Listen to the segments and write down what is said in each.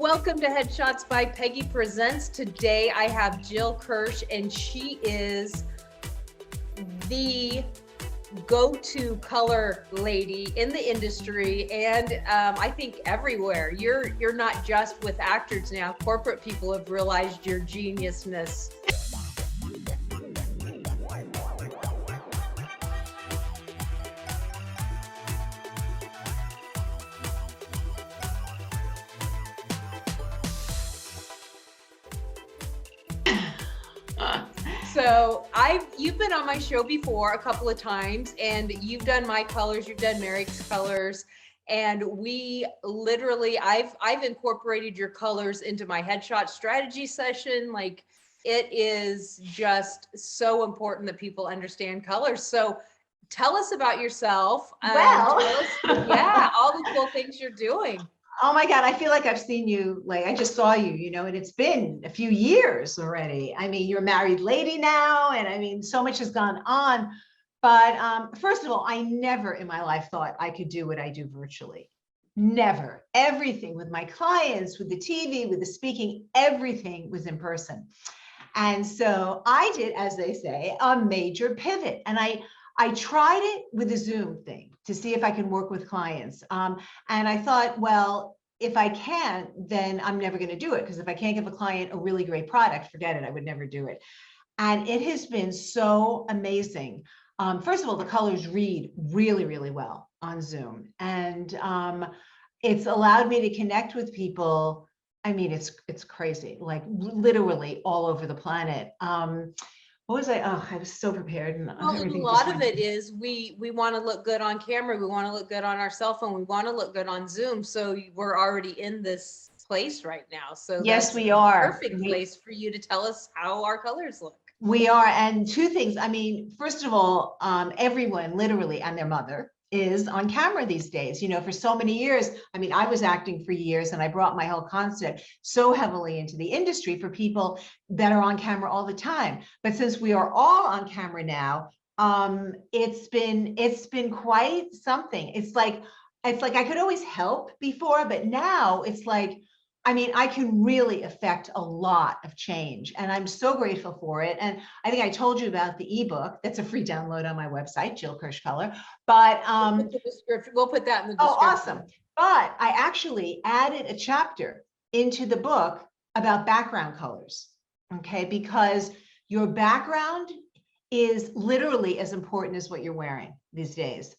Welcome to Headshots by Peggy Presents. Today I have Jill Kirsh, and she is the go-to color lady in the industry, and I think everywhere. You're not just with actors now. Corporate people have realized your geniusness. So you've been on my show before a couple of times, and you've done my colors, you've done Mary's colors, and we literally, I've incorporated your colors into my headshot strategy session. Like, it is just so important that people understand colors. So tell us about yourself. Well, Yeah, all the cool things you're doing. Oh my God, I feel like I've seen you, like I just saw you, and it's been a few years already. I mean, you're a married lady now, and I mean, so much has gone on. But first of all, I never in my life thought I could do what I do virtually. Never. Everything with my clients, with the TV, with the speaking, everything was in person. And so I did, as they say, a major pivot. And I tried it with the Zoom thing to see if I can work with clients. And I thought, well, if I can't, then I'm never going to do it. Because if I can't give a client a really great product, forget it, I would never do it. And it has been so amazing. First of all, the colors read really, really well on Zoom. And it's allowed me to connect with people. I mean, it's crazy, like literally all over the planet. What was I? Oh, I was so prepared. And well, a lot of it is we want to look good on camera. We want to look good on our cell phone. We want to look good on Zoom. So we're already in this place right now. So yes, we are. Perfect place for you to tell us how our colors look. We are. And two things. I mean, first of all, everyone literally and their mother is on camera these days. For so many years, I mean, I was acting for years, and I brought my whole concept so heavily into the industry for people that are on camera all the time. But since we are all on camera now, it's been quite something. It's like I could always help before, but now it's like, I mean, I can really affect a lot of change, and I'm so grateful for it. And I think I told you about the ebook. That's a free download on my website, Jill Kirsh Color. But we'll put that in the description. Oh, awesome. But I actually added a chapter into the book about background colors. Okay, because your background is literally as important as what you're wearing these days.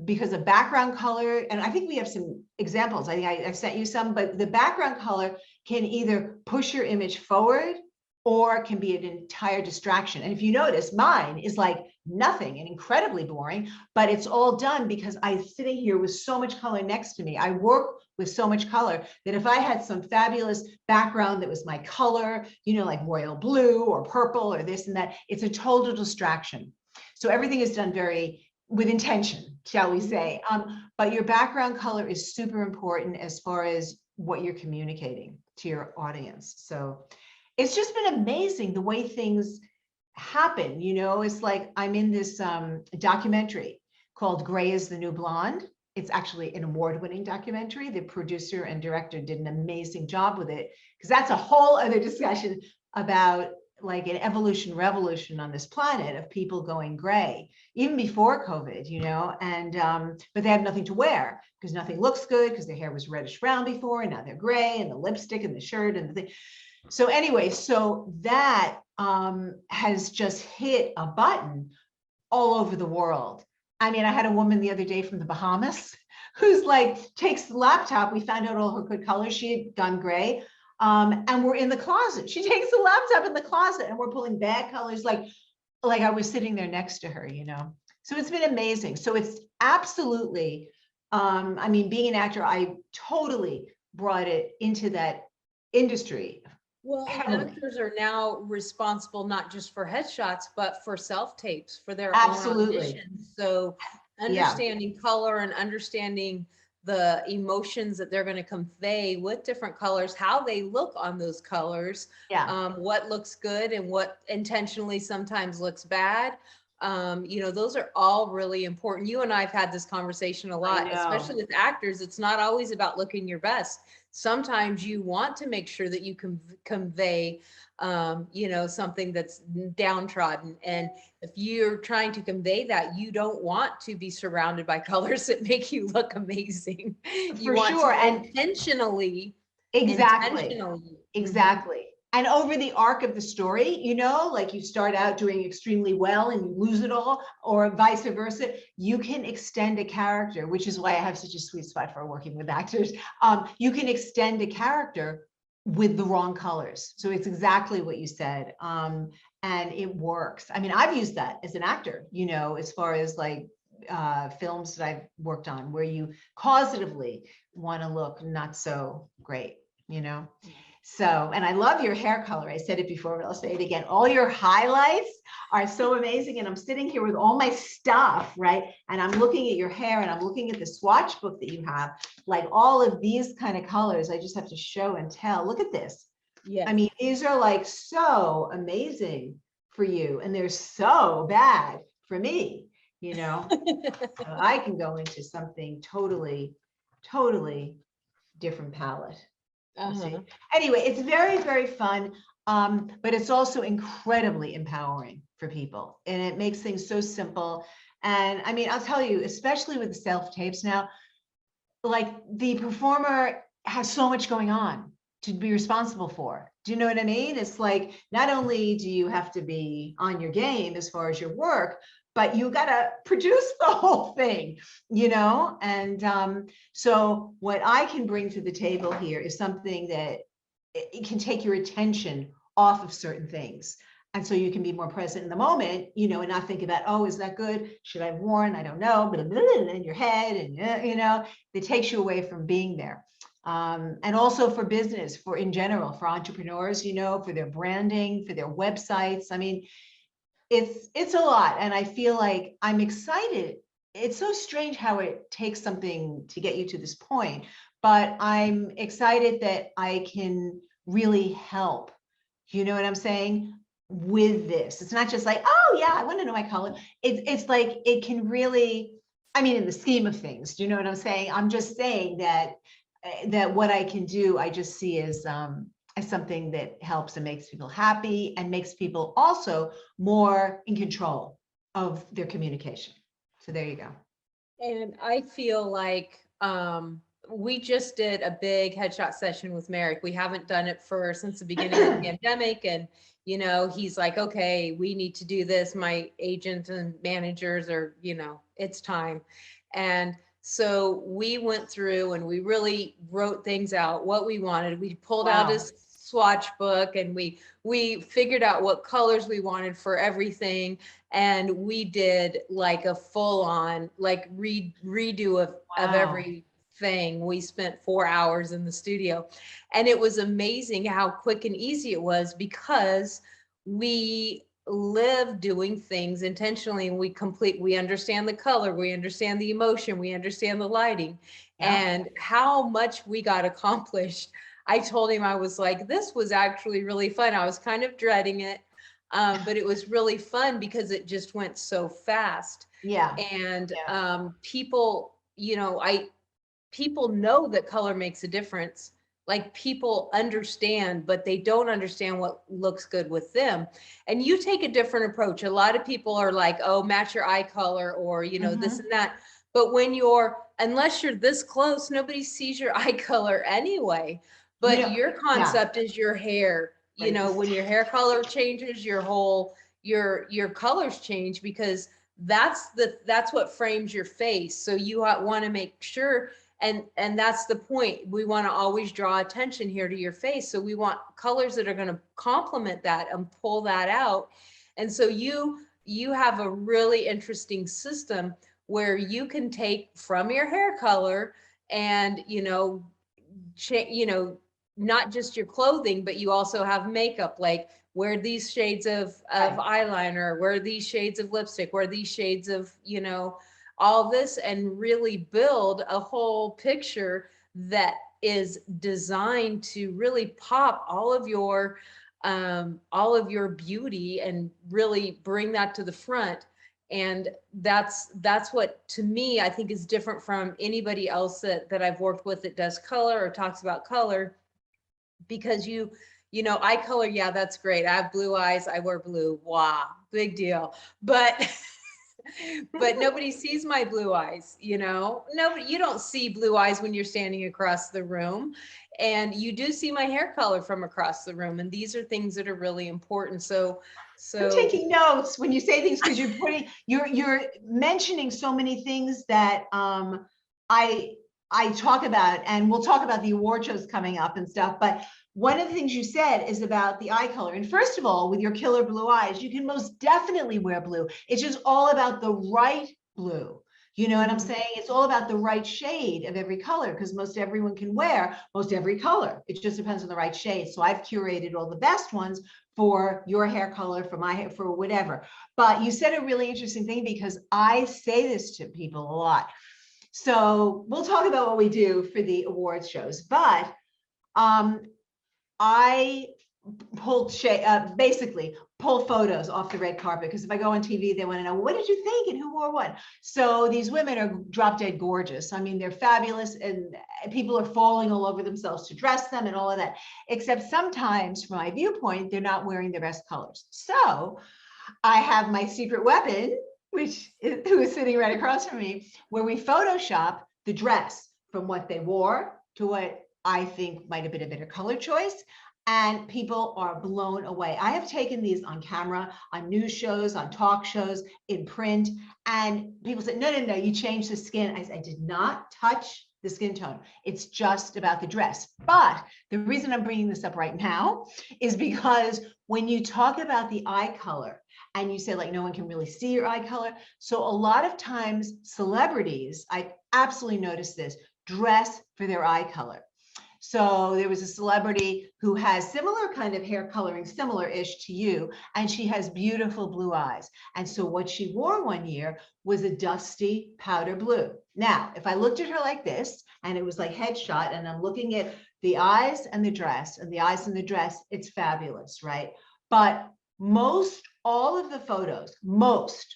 Because a background color, and I think we have some examples. I think I sent you some, but the background color can either push your image forward or can be an entire distraction. And if you notice, mine is like nothing and incredibly boring, but it's all done because I'm sitting here with so much color next to me. I work with so much color that if I had some fabulous background that was my color, like royal blue or purple or this and that, it's a total distraction. So everything is done with intention, shall we say. But your background color is super important as far as what you're communicating to your audience. So it's just been amazing the way things happen. It's like I'm in this documentary called Gray is the New Blonde. It's actually an award-winning documentary. The producer and director did an amazing job with it, because that's a whole other discussion about like an evolution revolution on this planet of people going gray, even before COVID, and but they have nothing to wear because nothing looks good, because their hair was reddish brown before, and now they're gray, and the lipstick and the shirt and the thing. So anyway, so that has just hit a button all over the world. I mean, I had a woman the other day from the Bahamas who's like, takes the laptop. We found out all her good colors. She had gone gray. And we're in the closet. She takes the laptop in the closet, and we're pulling bad colors, like I was sitting there next to her, So it's been amazing. So it's absolutely, I mean, being an actor, I totally brought it into that industry. Well, actors are now responsible not just for headshots, but for self-tapes, for their own auditions. So understanding color and understanding the emotions that they're going to convey with different colors, how they look on those colors, what looks good and what intentionally sometimes looks bad. You know, those are all really important. You and I have had this conversation a I lot, know. especially with actors. It's not always about looking your best. Sometimes you want to make sure that you can convey, you know, something that's downtrodden. And if you're trying to convey that, you don't want to be surrounded by colors that make you look amazing. You For want sure. to And intentionally, exactly. intentionally. Mhm. Exactly. And over the arc of the story, you know, like you start out doing extremely well and you lose it all, or vice versa, you can extend a character, which is why I have such a sweet spot for working with actors. You can extend a character with the wrong colors. So it's exactly what you said. And it works. I mean, I've used that as an actor, you know, as far as like films that I've worked on where you causatively want to look not so great, you know. So, and I love your hair color. I said it before, but I'll say it again. All your highlights are so amazing. And I'm sitting here with all my stuff, right? And I'm looking at your hair and I'm looking at the swatch book that you have, like all of these kind of colors. I just have to show and tell. Look at this. I Yes. mean, these are like so amazing for you, and they're so bad for me, you know. So I can go into something totally, totally different palette. We'll see. Uh-huh. Anyway, it's very, very fun, but it's also incredibly empowering for people, and it makes things so simple. And I mean, I'll tell you, especially with the self tapes now, like the performer has so much going on to be responsible for. Do you know what I mean? It's like not only do you have to be on your game as far as your work, but you got to produce the whole thing, you know? And so what I can bring to the table here is something that it can take your attention off of certain things. And so you can be more present in the moment, you know, and not think about, oh, is that good? Should I have worn? I don't know, blah, blah, blah, in your head. And, you know, it takes you away from being there. And also for business, for in general, for entrepreneurs, you know, for their branding, for their websites. I mean, it's a lot. And I feel like I'm excited. It's so strange how it takes something to get you to this point, but I'm excited that I can really help. You know what I'm saying? With this. It's not just like, oh yeah, I want to know my color. It's like it can really, I mean, in the scheme of things, do you know what I'm saying? I'm just saying that that what I can do, I just see as something that helps and makes people happy and makes people also more in control of their communication. So there you go. And I feel like we just did a big headshot session with Merrick. We haven't done it for since the beginning of the pandemic. And, you know, he's like, okay, we need to do this. My agents and managers are, you know, it's time. And so we went through and we really wrote things out, what we wanted. We pulled out Wow. his swatch book and we figured out what colors we wanted for everything, and we did like a full on like redo of Wow. everything. We spent 4 hours in the studio, and it was amazing how quick and easy it was because we live doing things intentionally, and we understand the color, we understand the emotion, we understand the lighting, Yeah. and how much we got accomplished. I told him, I was like, this was actually really fun. I was kind of dreading it, but it was really fun because it just went so fast. Yeah. And Yeah. people, you know, people know that color makes a difference. Like people understand, but they don't understand what looks good with them. And you take a different approach. A lot of people are like, oh, match your eye color, or, you know, this Mm-hmm. and that. But when unless you're this close, nobody sees your eye color anyway. You But know, your yeah. concept is your hair. You Right. know, This, when your hair color changes, your colors change, because that's what frames your face. So you want to make sure, and that's the point. We want to always draw attention here to your face. So we want colors that are going to complement that and pull that out. And so you have a really interesting system where you can take from your hair color and, you know, you know, not just your clothing, but you also have makeup, like wear these shades of right. eyeliner, wear these shades of lipstick, wear these shades of, you know, all this, and really build a whole picture that is designed to really pop all of your beauty and really bring that to the front. And that's what, to me, I think is different from anybody else that I've worked with that does color or talks about color. Because eye color, yeah, that's great. I have blue eyes, I wear blue. Wow, big deal. But but nobody sees my blue eyes, nobody, you don't see blue eyes when you're standing across the room, and you do see my hair color from across the room. And these are things that are really important. I'm So taking notes when you say things, because you're mentioning so many things that I talk about, and we'll talk about the award shows coming up and stuff. But one of the things you said is about the eye color. And first of all, with your killer blue eyes, you can most definitely wear blue. It's just all about the right blue. You know what I'm saying? It's all about the right shade of every color, because most everyone can wear most every color. It just depends on the right shade. So I've curated all the best ones for your hair color, for my hair, for whatever. But you said a really interesting thing, because I say this to people a lot. So we'll talk about what we do for the awards shows, but I basically pull photos off the red carpet, because if I go on TV, they want to know, what did you think and who wore what? So these women are drop dead gorgeous. I mean, they're fabulous, and people are falling all over themselves to dress them and all of that. Except sometimes, from my viewpoint, they're not wearing their best colors. So I have my secret weapon, who is sitting right across from me, where we Photoshop the dress from what they wore to what I think might have been a better color choice. And people are blown away. I have taken these on camera, on news shows, on talk shows, in print, and people say, no, you changed the skin. I did not touch the skin tone. It's just about the dress. But the reason I'm bringing this up right now is because when you talk about the eye color, and you say, like, no one can really see your eye color. So a lot of times celebrities, I absolutely noticed this, dress for their eye color. So there was a celebrity who has similar kind of hair coloring, similar-ish to you, and she has beautiful blue eyes. And so what she wore one year was a dusty powder blue. Now, if I looked at her like this, and it was like headshot, and I'm looking at the eyes and the dress, and the eyes and the dress, it's fabulous, right? But all of the photos,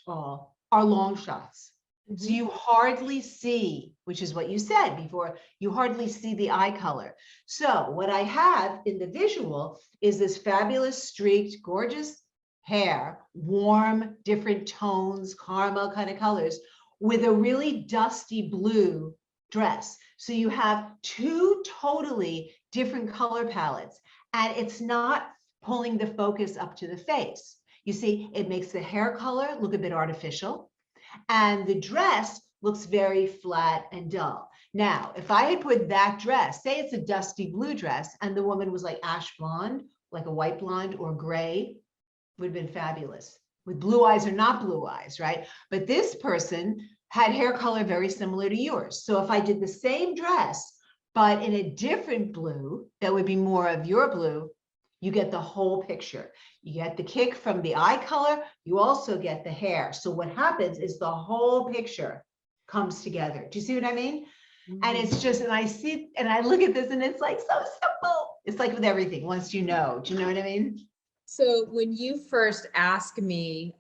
all are long shots. So you hardly see, which is what you said before, you hardly see the eye color. So what I have in the visual is this fabulous streaked, gorgeous hair, warm, different tones, caramel kind of colors, with a really dusty blue dress. So you have two totally different color palettes, and it's not pulling the focus up to the face. You see, it makes the hair color look a bit artificial, and the dress looks very flat and dull. Now, if I had put that dress, say it's a dusty blue dress, and the woman was like ash blonde, like a white blonde or gray, would have been fabulous. With blue eyes or not blue eyes, right? But this person had hair color very similar to yours. So if I did the same dress, but in a different blue, that would be more of your blue, you get the whole picture. You get the kick from the eye color, you also get the hair. So what happens is the whole picture comes together. Do you see what I mean? And it's just, and I see, and I look at this, and it's like so simple. It's like with everything, once you know. Do you know what I mean? So when you first asked me,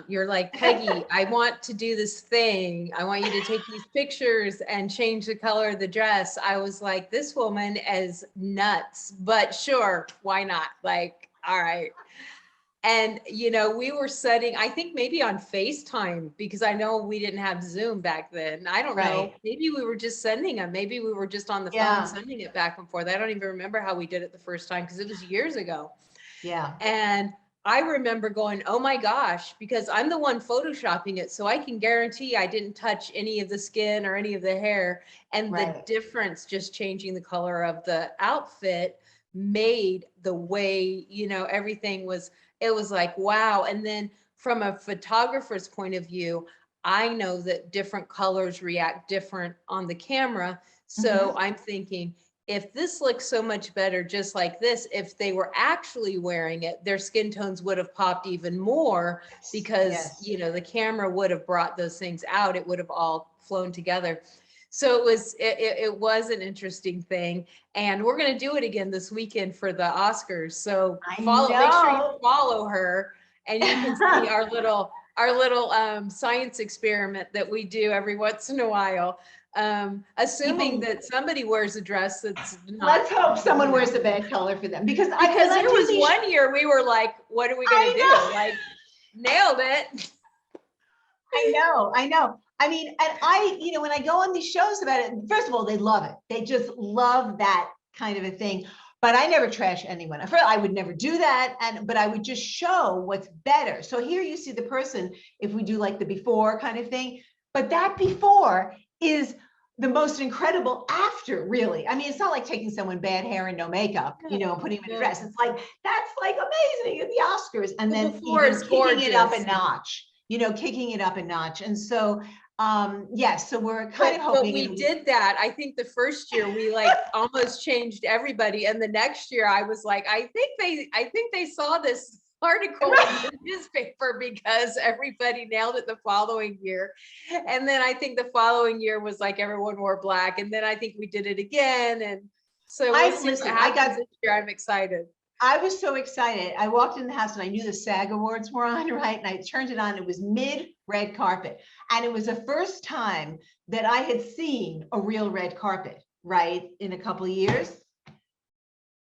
you're like, Peggy, I want to do this thing. I want you to take these pictures and change the color of the dress. I was like, this woman is nuts, but sure, why not? Like, all right. And, we were setting, I think maybe on FaceTime, because I know we didn't have Zoom back then. I don't know. Maybe we were just sending them. Maybe we were just on the phone sending it back and forth. I don't even remember how we did it the first time, because it was years ago. Yeah. And I remember going, oh my gosh, because I'm the one photoshopping it. So I can guarantee I didn't touch any of the skin or any of the hair. And the difference, just changing the color of the outfit, made the way, everything was, it was like, wow. And then from a photographer's point of view, I know that different colors react different on the camera. So I'm thinking, if this looks so much better just like this, if they were actually wearing it, their skin tones would have popped even more, because the camera would have brought those things out. It would have all flown together. So it was an interesting thing, and we're going to do it again this weekend for the Oscars. So make sure you follow her, and you can see our little science experiment that we do every once in a while. Assuming that somebody wears a dress that's not. Let's hope someone wears a bad color for them, because when I there do was these, one year we were like, what are we gonna do? Like, nailed it. I know. I mean, and when I go on these shows about it, first of all, they love it. They just love that kind of a thing. But I never trash anyone. I would never do that. But I would just show what's better. So here you see the person, if we do like the before kind of thing, but that before is the most incredible after, really. I mean, it's not like taking someone bad hair and no makeup, and putting them in a dress. It's like, that's like amazing at the Oscars. And then before even is kicking it up a gorgeous. notch, kicking it up a notch. And so, yes, so we're kind of hoping. But we did that. I think the first year we like almost changed everybody. And the next year I was like, I think they saw this article in the newspaper because everybody nailed it the following year. And then I think the following year was like everyone wore black. And then I think we did it again. And so we'll see what happens this year. I'm excited. I was so excited. I walked in the house and I knew the SAG Awards were on, right? And I turned it on. It was mid red carpet. And it was the first time that I had seen a real red carpet, right? In a couple of years.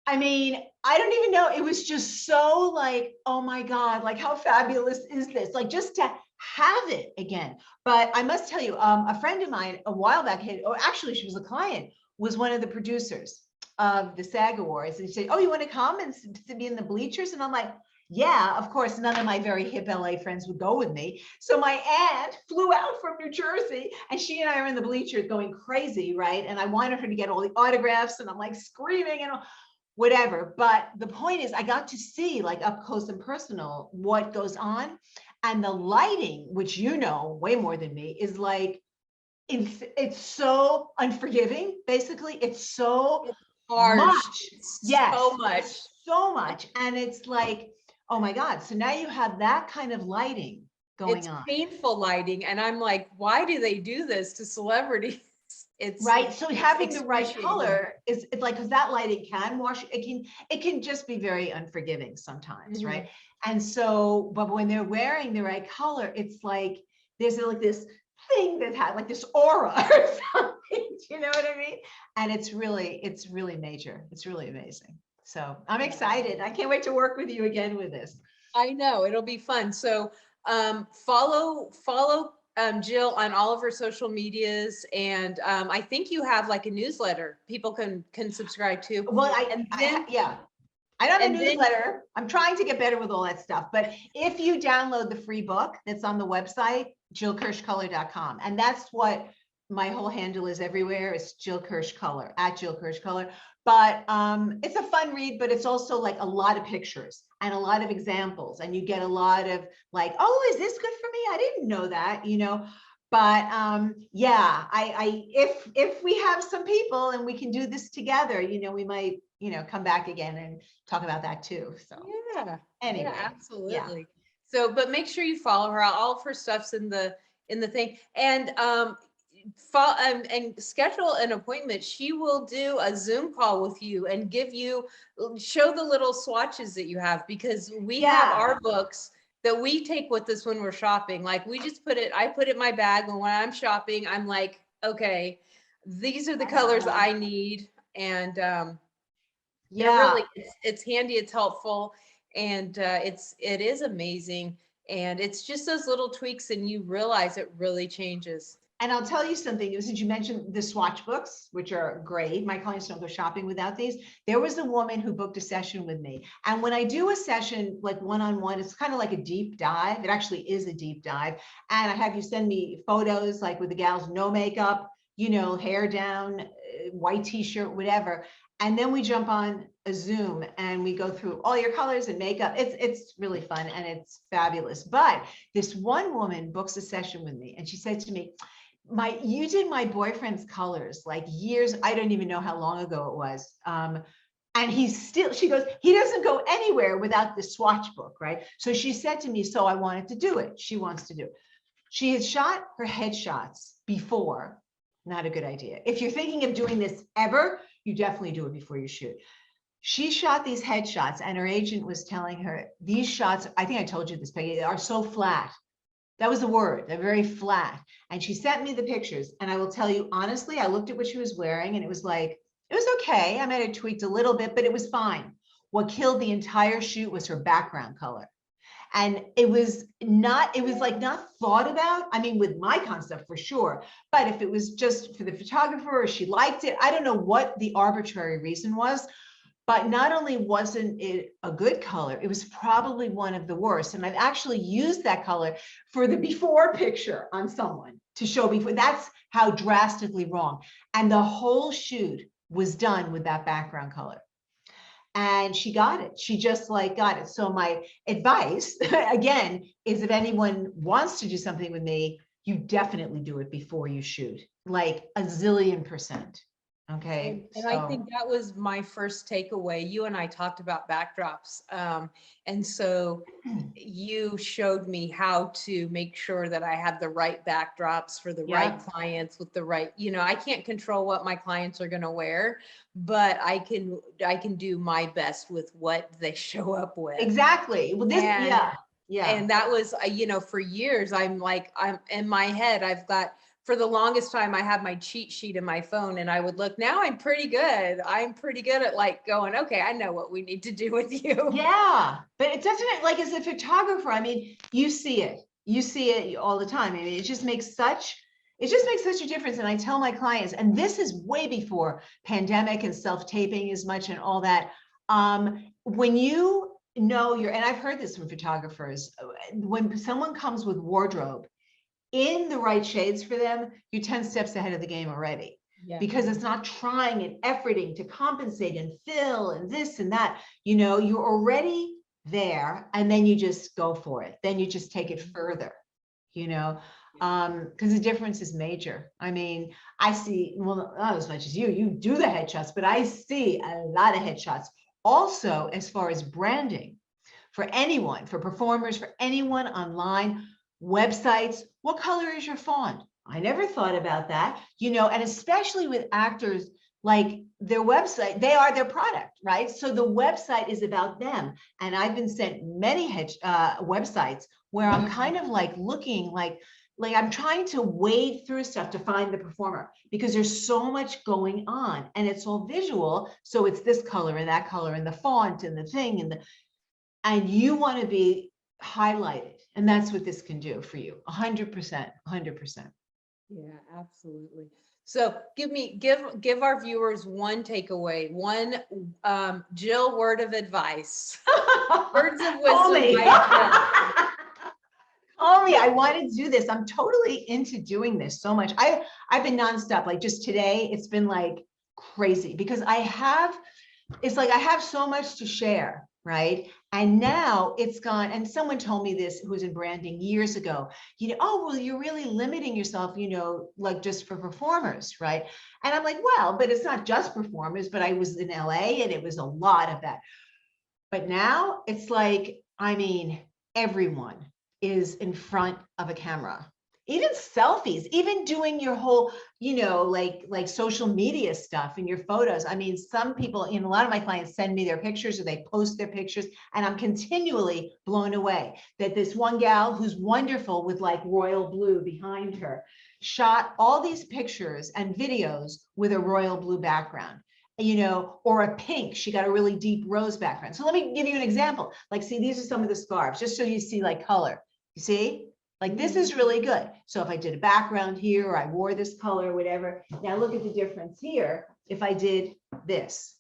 I mean, I don't even know. It was just so like, oh my God, like how fabulous is this? Like just to have it again. But I must tell you, a friend of mine a while back actually she was a client, was one of the producers of the SAG Awards. And she said, oh, you want to come and to be in the bleachers? And I'm like, yeah, of course, none of my very hip LA friends would go with me. So my aunt flew out from New Jersey and she and I are in the bleachers going crazy, right? And I wanted her to get all the autographs and I'm like screaming and whatever. But the point is I got to see like up close and personal what goes on. And the lighting, which way more than me, is like, it's so unforgiving, basically. It's so harsh. Much. Yes. So much. So much. And it's like, oh my God. So now you have that kind of lighting going on. It's painful lighting. And I'm like, why do they do this to celebrities? It's right. So having the right color is it's like, because that lighting can wash, it can just be very unforgiving sometimes, right? And so, but when they're wearing the right color, it's like there's like this thing that had like this aura or something, you know what I mean? And it's really major. It's really amazing. So I'm excited. I can't wait to work with you again with this. I know it'll be fun. So follow Jill on all of her social medias. And I think you have like a newsletter people can subscribe to. Well, I don't have a newsletter. I'm trying to get better with all that stuff. But if you download the free book that's on the website, jillkirshcolor.com. And that's what my whole handle is everywhere. It's Jill Kirsh Color, at Jill Kirsh Color. But it's a fun read, but it's also like a lot of pictures and a lot of examples. And you get a lot of like, oh, is this good for me? I didn't know that, But yeah, if we have some people and we can do this together, we might, come back again and talk about that too. So yeah, anyway, yeah, absolutely. Yeah. So, but make sure you follow her. All of her stuff's in the thing, and and schedule an appointment. She will do a Zoom call with you and show the little swatches that you have, because we have our books that we take with us when we're shopping. Like I put it in my bag, and when I'm shopping, I'm like, okay, these are the colors I need. And really, it's handy, it's helpful, and it is amazing. And it's just those little tweaks and you realize it really changes. And I'll tell you something, since you mentioned the swatch books, which are great. My clients don't go shopping without these. There was a woman who booked a session with me. And when I do a session like one-on-one, it's kind of like a deep dive. It actually is a deep dive. And I have you send me photos like with the gals, no makeup, hair down, white t-shirt, whatever. And then we jump on a Zoom and we go through all your colors and makeup. It's really fun and it's fabulous. But this one woman books a session with me and she said to me, you did my boyfriend's colors like years, I don't even know how long ago it was. And she goes, he doesn't go anywhere without the swatch book, right? So she said to me, so I wanted to do it. She wants to do it. She had shot her headshots before. Not a good idea. If you're thinking of doing this ever, you definitely do it before you shoot. She shot these headshots and her agent was telling her, these shots, I think I told you this, Peggy, are so flat. That was the word. They're very flat. And she sent me the pictures. And I will tell you, honestly, I looked at what she was wearing and it was like, it was okay. I might have tweaked a little bit, but it was fine. What killed the entire shoot was her background color. And it was like not thought about. I mean, with my concept for sure, but if it was just for the photographer or she liked it, I don't know what the arbitrary reason was, but not only wasn't it a good color, it was probably one of the worst. And I've actually used that color for the before picture on someone to show before. That's how drastically wrong. And the whole shoot was done with that background color. And she got it. She just like got it. So my advice, again, is if anyone wants to do something with me, you definitely do it before you shoot, like a zillion %. Okay. And I think that was my first takeaway. You and I talked about backdrops. And so you showed me how to make sure that I had the right backdrops for the right clients with the right, I can't control what my clients are going to wear, but I can do my best with what they show up with. Exactly. Well, this, yeah. And that was, for years, I'm in my head, I've got, for the longest time, I had my cheat sheet in my phone and I would look. Now I'm pretty good. I'm pretty good at like going, okay, I know what we need to do with you. Yeah, but it doesn't, like, as a photographer, I mean, you see it all the time. I mean, it just makes such a difference. And I tell my clients, and this is way before pandemic and self-taping as much and all that. When you know and I've heard this from photographers, when someone comes with wardrobe in the right shades for them, you're 10 steps ahead of the game already. Yeah. Because it's not trying and efforting to compensate and fill and this and that, you're already there, and then you just go for it. Then you just take it further, because the difference is major. I mean, I see, well, not as much as you do the headshots, but I see a lot of headshots. Also, as far as branding, for anyone, for performers, for anyone online, websites, what color is your font? I never thought about that, and especially with actors, like their website, they are their product, right? So the website is about them. And I've been sent many websites where I'm kind of like looking like I'm trying to wade through stuff to find the performer, because there's so much going on and it's all visual. So it's this color and that color and the font and the thing and you want to be highlighted. And that's what this can do for you. 100%. Yeah, absolutely. So give our viewers one takeaway, one Jill word of advice. Words of wisdom. Call me. I wanted to do this. I'm totally into doing this so much. I've been nonstop. Like just today, it's been like crazy because I have so much to share, right? And now it's gone. And someone told me this who's in branding years ago, oh, well, you're really limiting yourself, like just for performers, right? And I'm like, well, but it's not just performers, but I was in LA and it was a lot of that. But now it's like, I mean, everyone is in front of a camera. Even selfies, even doing your whole, like social media stuff and your photos. I mean, some people, a lot of my clients send me their pictures or they post their pictures, and I'm continually blown away that this one gal who's wonderful with like royal blue behind her shot all these pictures and videos with a royal blue background, or a pink. She got a really deep rose background. So let me give you an example. Like, see, these are some of the scarves, just so you see like color. You see? Like this is really good. So if I did a background here, or I wore this color, or whatever. Now look at the difference here. If I did this,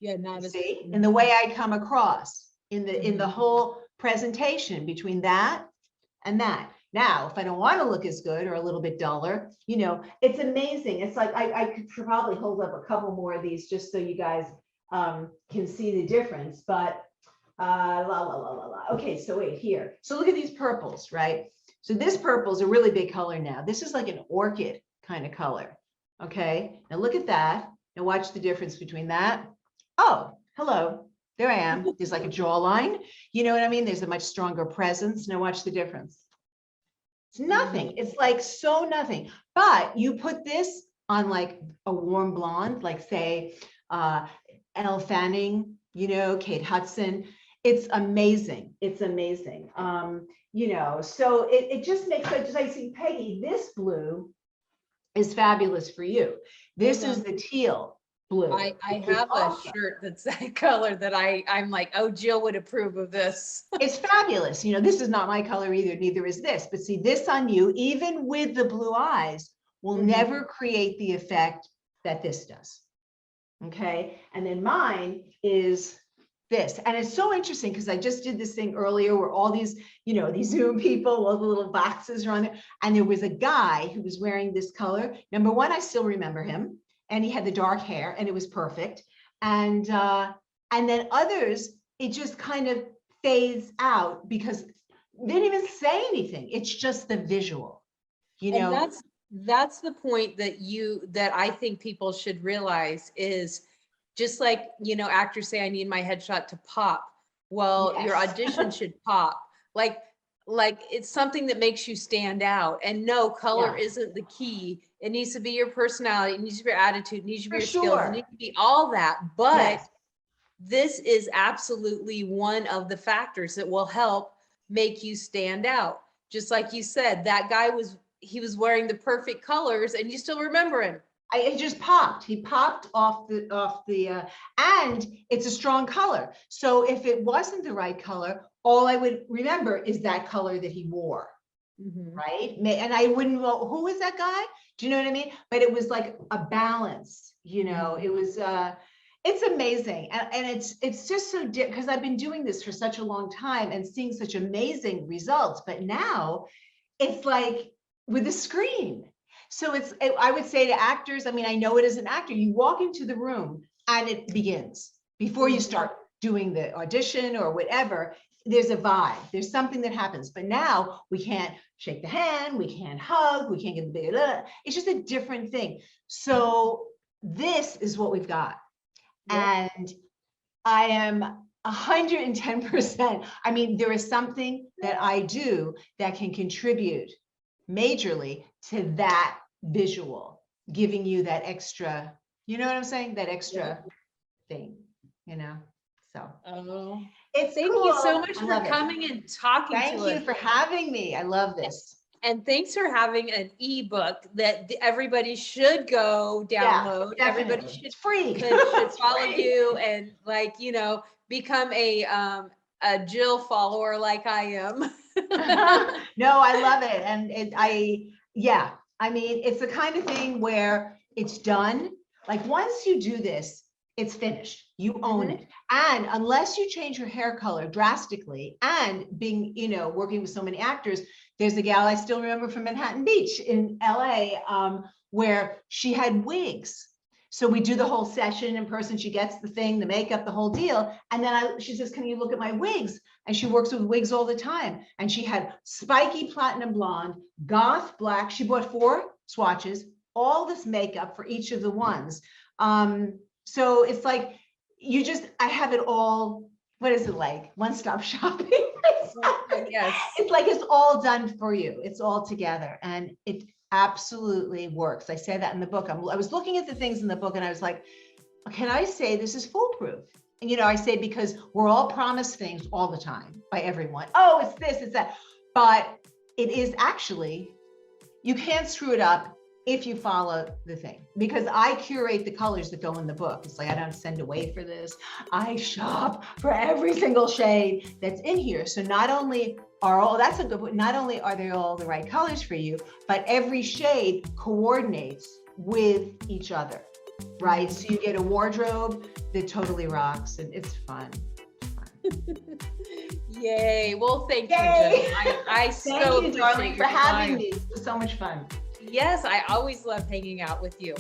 see, and the way I come across in the whole presentation between that and that. Now, if I don't want to look as good or a little bit duller, it's amazing. It's like I could probably hold up a couple more of these just so you guys can see the difference, but. Okay, so wait here. So look at these purples, right? So this purple is a really big color now. This is like an orchid kind of color. Okay, now look at that. Now watch the difference between that. Oh, hello. There I am. There's like a jawline. You know what I mean? There's a much stronger presence. Now watch the difference. It's nothing. It's like so nothing. But you put this on like a warm blonde, like say Elle Fanning, Kate Hudson. It's amazing. It's amazing. You know, so it just makes sense. I see, Peggy, this blue is fabulous for you. This is the teal blue. I which is have a awesome. shirt that's that color that I'm like, oh, Jill would approve of this. It's fabulous. You know, this is not my color either, neither is this. But see, this on you, even with the blue eyes, will Mhm. never create the effect that this does. Okay. And then mine is this. And it's so interesting because I just did this thing earlier where all these, you know, these Zoom people, all the little boxes are on there. And there was a guy who was wearing this color. Number one, I still remember him. And he had the dark hair and it was perfect. And then others, it just kind of fades out because they didn't even say anything. It's just the visual, you know. And that's the point that I think people should realize is just like, you know, actors say, I need my headshot to pop. Well, your Yes. audition should pop. Like it's something that makes you stand out. And no, color Yeah. isn't the key. It needs to be your personality. It needs to be your attitude. It needs to be For your skills. It sure. needs to be all that. But Yes. this is absolutely one of the factors that will help make you stand out. Just like you said, that guy was wearing the perfect colors and you still remember him. It just popped. He popped off and it's a strong color. So if it wasn't the right color, all I would remember is that color that he wore, right? And I wouldn't know who was that guy. Do you know what I mean? But it was like a balance, you know. It was it's amazing, and it's just so because I've been doing this for such a long time and seeing such amazing results. But now it's like with a screen. So I would say to actors, I mean, I know it as an actor, you walk into the room and it begins before you start doing the audition or whatever. There's a vibe, there's something that happens. But now we can't shake the hand, we can't hug, we can't get the big, it's just a different thing. So this is what we've got. Yep. And I am 110%. I mean, there is something that I do that can contribute majorly to that visual, giving you that extra, you know what I'm saying? That extra thing, you know? So it's thank cool. You so much for coming and talking to us. Thank you for having me. I love this. And thanks for having an ebook that everybody should go download. Yeah, everybody should free. should follow you and, like, you know, become a Jill follower like I am. No, I love it. And I mean, it's the kind of thing where it's done. Like once you do this, it's finished. You own it. And unless you change your hair color drastically, and being, you know, working with so many actors, there's a gal I still remember from Manhattan Beach in LA, where she had wigs. So we do the whole session in person. She gets the thing, the makeup, the whole deal. And then she says, can you look at my wigs? And she works with wigs all the time. And she had spiky platinum blonde, goth black. She bought 4 swatches, all this makeup for each of the ones. So it's like, I have it all. What is it like? One-stop shopping. Yes. It's like it's all done for you. It's all together. And it absolutely works. I say that in the book. I was looking at the things in the book and I was like, can I say this is foolproof? And, you know, I say, because we're all promised things all the time by everyone. Oh, it's this, it's that. But it is actually, you can't screw it up if you follow the thing, because I curate the colors that go in the book. It's like, I don't send away for this. I shop for every single shade that's in here. So not only that's a good point. Not only are they all the right colors for you, but every shade coordinates with each other, right? So you get a wardrobe that totally rocks, and it's fun. Yay. Well, thank you, Jill. I so thank you, darling, for having me. It was so much fun. Yes, I always love hanging out with you.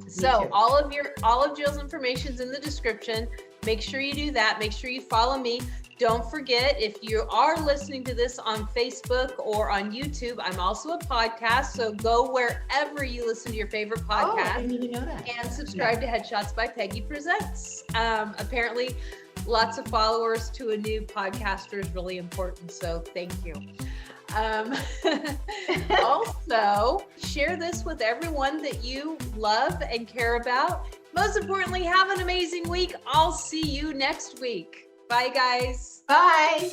So all of Jill's information's in the description. Make sure you do that. Make sure you follow me. Don't forget, if you are listening to this on Facebook or on YouTube, I'm also a podcast. So go wherever you listen to your favorite podcast. I didn't even know that. And subscribe to Headshots by Peggy Presents. Apparently, lots of followers to a new podcaster is really important. So thank you. Also, share this with everyone that you love and care about. Most importantly, have an amazing week. I'll see you next week. Bye, guys. Bye.